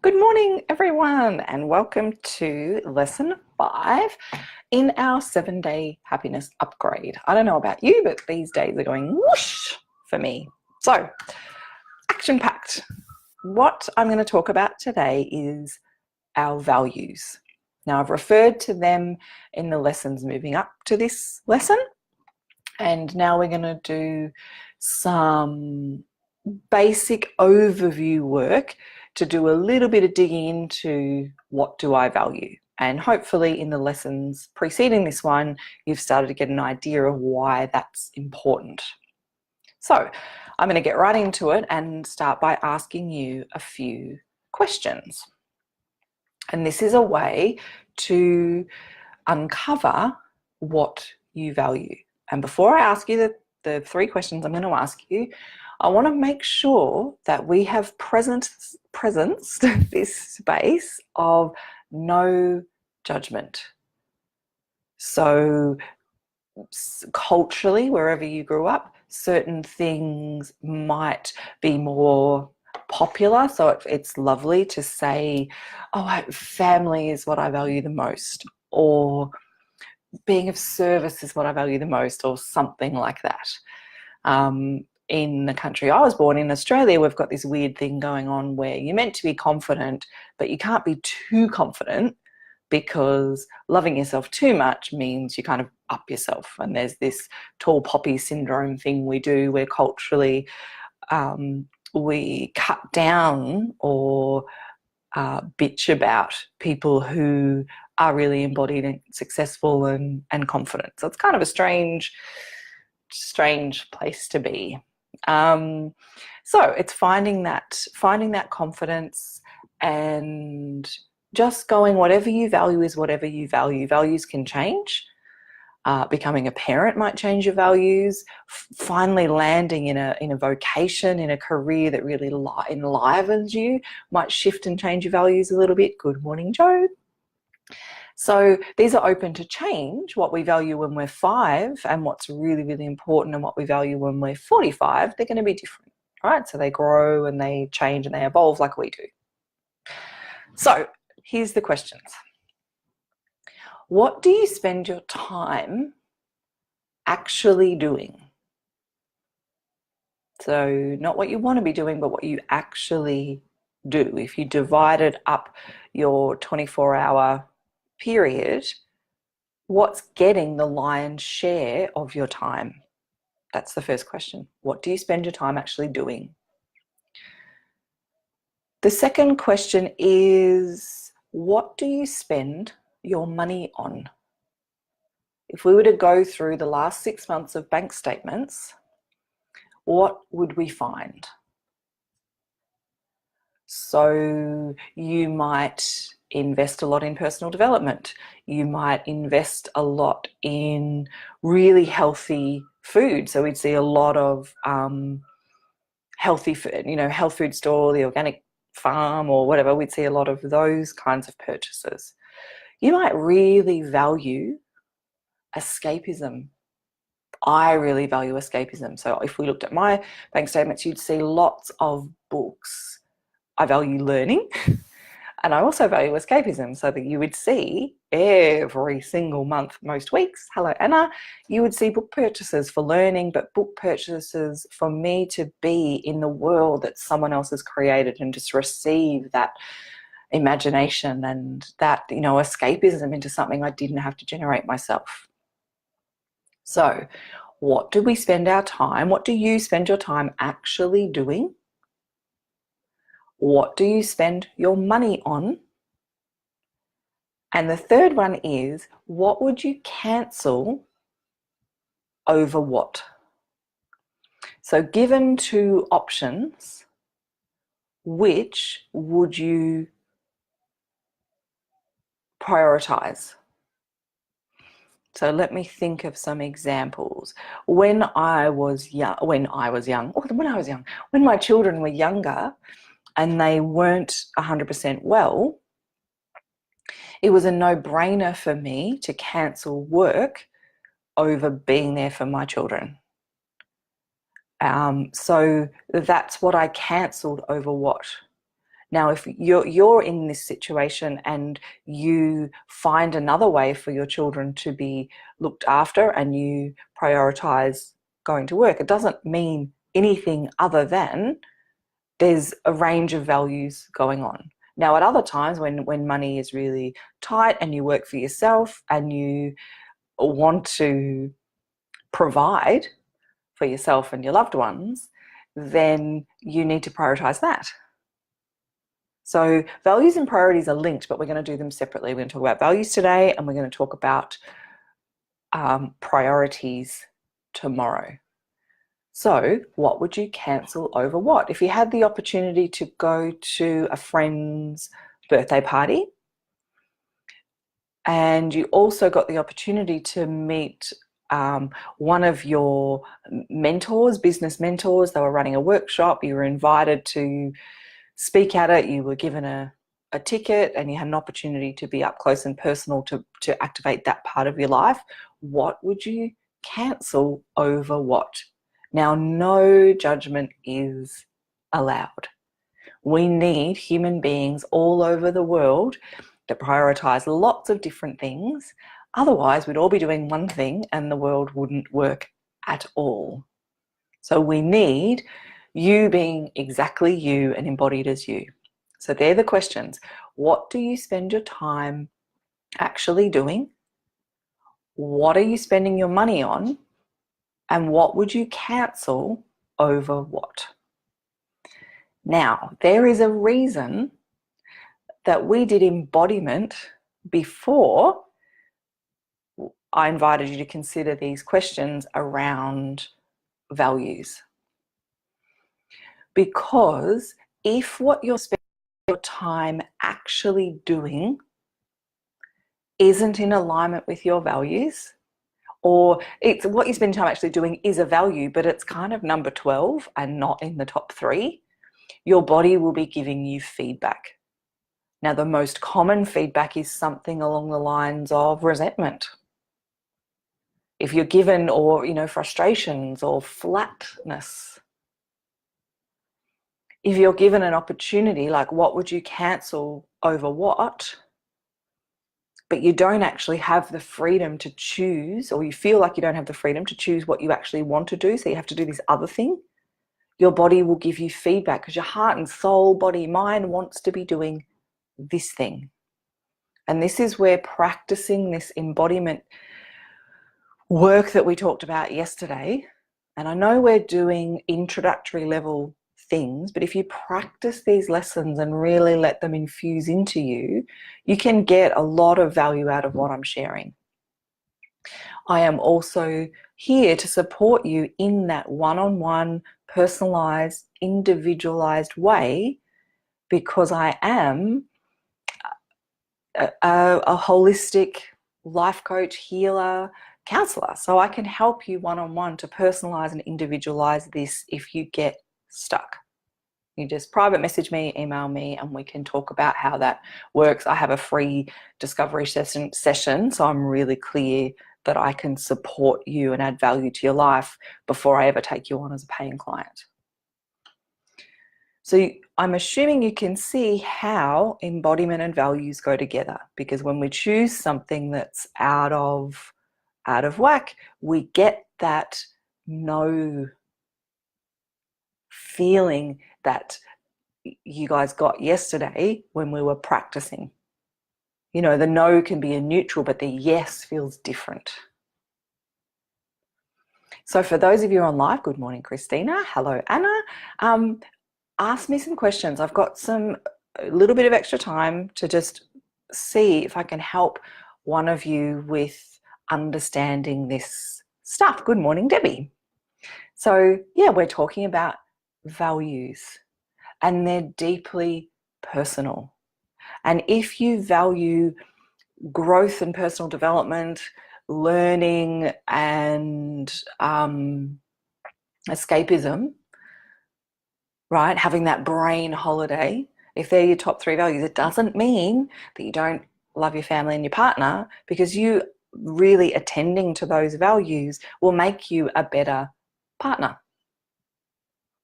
Good morning, everyone, and welcome to lesson 5 in our 7-day happiness upgrade. I don't know about you, but these days are going whoosh for me. So, action-packed. What I'm going to talk about today is our values. Now, I've referred to them in the lessons moving up to this lesson, and now we're going to do some basic overview work to do a little bit of digging into what do I value. And hopefully in the lessons preceding this one, you've started to get an idea of why that's important. So I'm going to get right into it and start by asking you a few questions. And this is a way to uncover what you value. And before I ask you the 3 questions I'm going to ask you, I want to make sure that we have presenced this space of no judgment. So culturally, wherever you grew up, certain things might be more popular. So it's lovely to say, oh, family is what I value the most, or being of service is what I value the most, or something like that. In the country I was born in, Australia, we've got this weird thing going on where you're meant to be confident, but you can't be too confident, because loving yourself too much means you kind of up yourself. And there's this tall poppy syndrome thing we do where culturally we cut down or bitch about people who are really embodied and successful and confident. So it's kind of a strange place to be. So it's finding that confidence and just going, whatever you value is whatever you value. Values can change. Becoming a parent might change your values. Finally landing in a vocation, in a career that really enlivens you might shift and change your values a little bit. Good morning, Joe. So these are open to change. What we value when we're 5 and what's really, really important and what we value when we're 45, they're going to be different, right? So they grow and they change and they evolve like we do. So here's the questions. What do you spend your time actually doing? So not what you want to be doing, but what you actually do. If you divided up your 24-hour period, what's getting the lion's share of your time? That's the first question. What do you spend your time actually doing? The second question is, what do you spend your money on? If we were to go through the last 6 months of bank statements, what would we find? So you might invest a lot in personal development. You might invest a lot in really healthy food. So we'd see a lot of healthy food, health food store, the organic farm or whatever. We'd see a lot of those kinds of purchases. You might really value escapism. I really value escapism. So if we looked at my bank statements, you'd see lots of books. I value learning and I also value escapism, so that you would see every single month, most weeks, hello Anna, you would see book purchases for learning, but book purchases for me to be in the world that someone else has created and just receive that imagination and that, escapism into something I didn't have to generate myself. So what do we spend our time? What do you spend your time actually doing? What do you spend your money on? And the third one is, what would you cancel over what? So given 2 options, which would you prioritize? So let me think of some examples. When my children were younger and they weren't 100% well, it was a no-brainer for me to cancel work over being there for my children. So that's what I cancelled over what. Now, if you're in this situation and you find another way for your children to be looked after and you prioritize going to work, it doesn't mean anything other than there's a range of values going on. Now, at other times when money is really tight and you work for yourself and you want to provide for yourself and your loved ones, then you need to prioritize that. So values and priorities are linked, but we're going to do them separately. We're going to talk about values today, and we're going to talk about priorities tomorrow. So what would you cancel over what? If you had the opportunity to go to a friend's birthday party and you also got the opportunity to meet one of your mentors, business mentors, they were running a workshop, you were invited to speak at it, you were given a ticket and you had an opportunity to be up close and personal to activate that part of your life, what would you cancel over what? Now, no judgment is allowed. We need human beings all over the world to prioritize lots of different things. Otherwise, we'd all be doing one thing and the world wouldn't work at all. So we need you being exactly you and embodied as you. So they're the questions. What do you spend your time actually doing? What are you spending your money on? And what would you cancel over what? Now, there is a reason that we did embodiment before I invited you to consider these questions around values. Because if what you're spending your time actually doing isn't in alignment with your values, or it's what you spend time actually doing is a value, but it's kind of number 12 and not in the top 3, your body will be giving you feedback. Now, the most common feedback is something along the lines of resentment. If you're given, or, frustrations or flatness. If you're given an opportunity, like what would you cancel over what, but you don't actually have the freedom to choose, or you feel like you don't have the freedom to choose what you actually want to do, so you have to do this other thing, your body will give you feedback because your heart and soul, body, mind wants to be doing this thing. And this is where practicing this embodiment work that we talked about yesterday, and I know we're doing introductory level things, but if you practice these lessons and really let them infuse into you, you can get a lot of value out of what I'm sharing. I am also here to support you in that one-on-one, personalized, individualized way, because I am a holistic life coach, healer, counselor. So I can help you one-on-one to personalize and individualize this if you get stuck. You just private message me, email me, and we can talk about how that works. I have a free discovery session, so I'm really clear that I can support you and add value to your life before I ever take you on as a paying client. So I'm assuming you can see how embodiment and values go together, because when we choose something that's out of whack, we get that no feeling that you guys got yesterday when we were practicing. The no can be a neutral, but the yes feels different. So for those of you on live, good morning, Christina. Hello, Anna. Ask me some questions. I've got a little bit of extra time to just see if I can help one of you with understanding this stuff. Good morning, Debbie. So yeah, we're talking about values, and they're deeply personal. And if you value growth and personal development, learning and escapism, right, having that brain holiday, if they're your top 3 values, it doesn't mean that you don't love your family and your partner, because you really attending to those values will make you a better partner.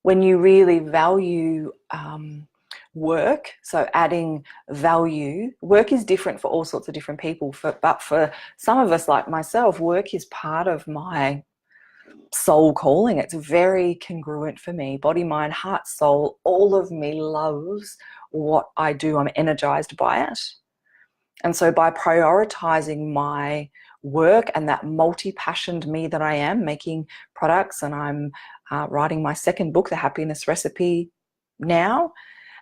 When you really value work, so adding value. Work is different for all sorts of different people, but for some of us like myself, work is part of my soul calling. It's very congruent for me. Body, mind, heart, soul, all of me loves what I do. I'm energized by it. And so by prioritizing my work and that multi-passioned me that I am, making products, and I'm writing my second book, The Happiness Recipe, now,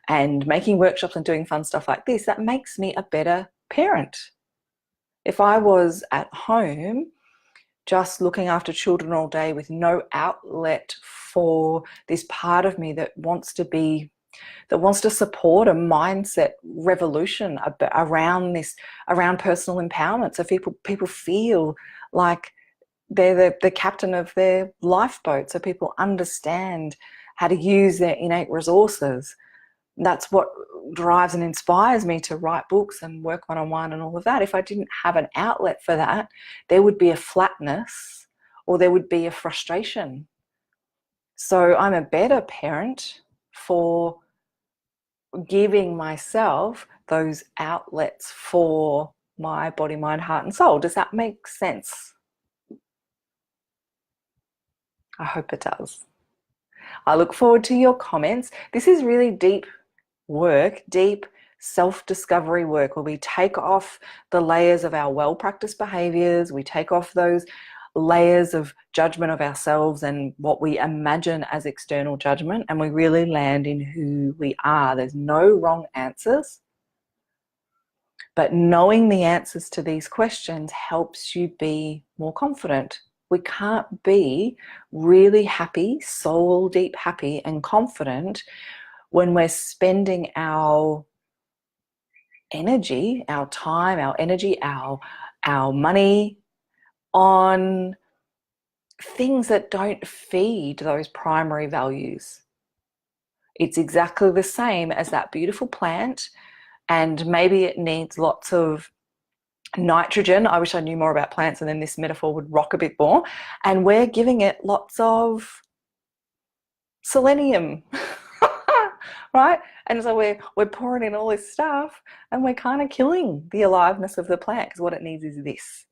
and making workshops and doing fun stuff like this, that makes me a better parent. If I was at home just looking after children all day with no outlet for this part of me that wants to support a mindset revolution around personal empowerment, so people feel like they're the captain of their lifeboat, so people understand how to use their innate resources. That's what drives and inspires me to write books and work one-on-one and all of that. If I didn't have an outlet for that, there would be a flatness or there would be a frustration. So I'm a better parent for giving myself those outlets for my body, mind, heart, and soul. Does that make sense? I hope it does. I look forward to your comments. This is really deep work, deep self-discovery work, where we take off the layers of our well-practiced behaviors, we take off those layers of judgment of ourselves and what we imagine as external judgment, and we really land in who we are. There's no wrong answers, but knowing the answers to these questions helps you be more confident. We can't be really happy, soul deep happy and confident when we're spending our energy, our time, our energy, our money on things that don't feed those primary values. It's exactly the same as that beautiful plant, and maybe it needs lots of nitrogen. I wish I knew more about plants, and then this metaphor would rock a bit more. And we're giving it lots of selenium, right? And so we're pouring in all this stuff, and we're kind of killing the aliveness of the plant, because what it needs is this.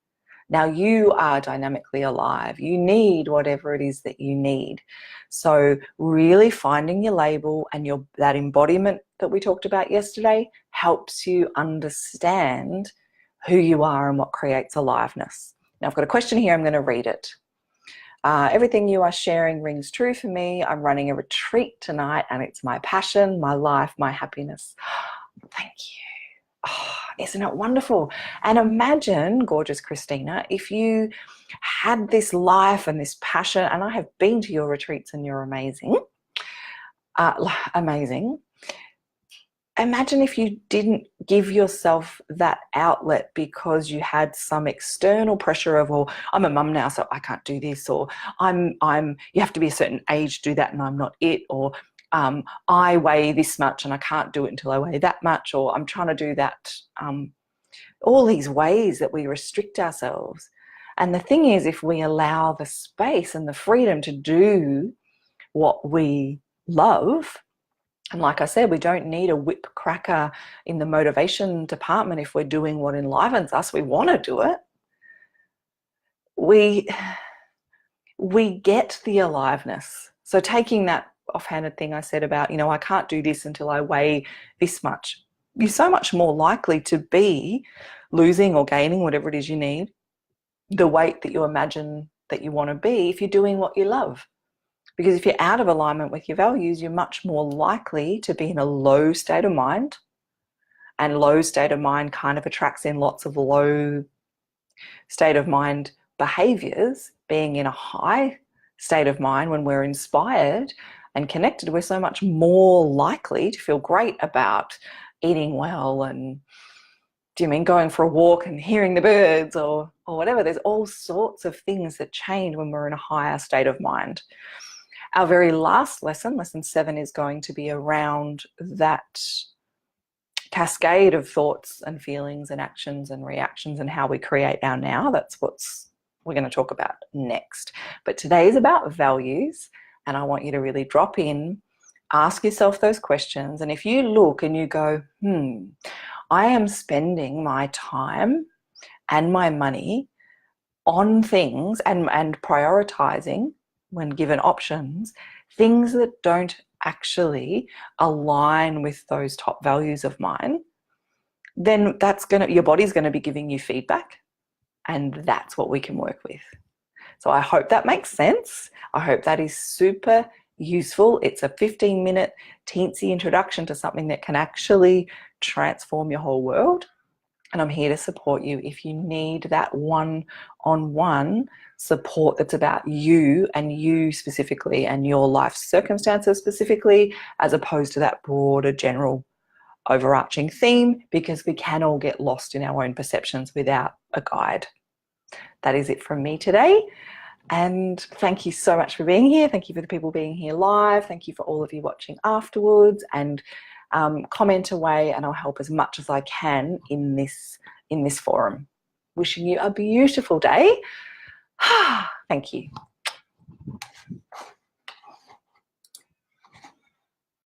Now you are dynamically alive. You need whatever it is that you need. So really finding your label and that embodiment that we talked about yesterday helps you understand who you are and what creates aliveness. Now I've got a question here. I'm going to read it. Everything you are sharing rings true for me. I'm running a retreat tonight, and it's my passion, my life, my happiness. Thank you. Oh, isn't it wonderful? And imagine, gorgeous Christina, if you had this life and this passion, and I have been to your retreats and you're amazing, amazing. Imagine if you didn't give yourself that outlet because you had some external pressure of, well, I'm a mum now, so I can't do this, or you have to be a certain age to do that and I'm not it, or I weigh this much and I can't do it until I weigh that much, or I'm trying to do that. All these ways that we restrict ourselves. And the thing is, if we allow the space and the freedom to do what we love, and like I said, we don't need a whip cracker in the motivation department if we're doing what enlivens us. We want to do it. We get the aliveness. So taking that offhanded thing I said about, I can't do this until I weigh this much, you're so much more likely to be losing or gaining whatever it is you need, the weight that you imagine that you want to be, if you're doing what you love. Because if you're out of alignment with your values, you're much more likely to be in a low state of mind, and low state of mind kind of attracts in lots of low state of mind behaviors. Being in a high state of mind, when we're inspired and connected, we're so much more likely to feel great about eating well and, going for a walk and hearing the birds or whatever. There's all sorts of things that change when we're in a higher state of mind. Our very last lesson, lesson 7, is going to be around that cascade of thoughts and feelings and actions and reactions and how we create our now. That's what we're going to talk about next. But today is about values, and I want you to really drop in Ask yourself those questions. And if you look and you go, I am spending my time and my money on things and prioritizing, when given options, things that don't actually align with those top values of mine, then your body's going to be giving you feedback, and that's what we can work with. So I hope that makes sense. I hope that is super useful. It's a 15-minute teensy introduction to something that can actually transform your whole world. And I'm here to support you if you need that one-on-one support that's about you and you specifically and your life circumstances specifically, as opposed to that broader general overarching theme, because we can all get lost in our own perceptions without a guide. That is it from me today. And thank you so much for being here. Thank you for the people being here live. Thank you for all of you watching afterwards, and comment away, and I'll help as much as I can in this forum. Wishing you a beautiful day. Thank you.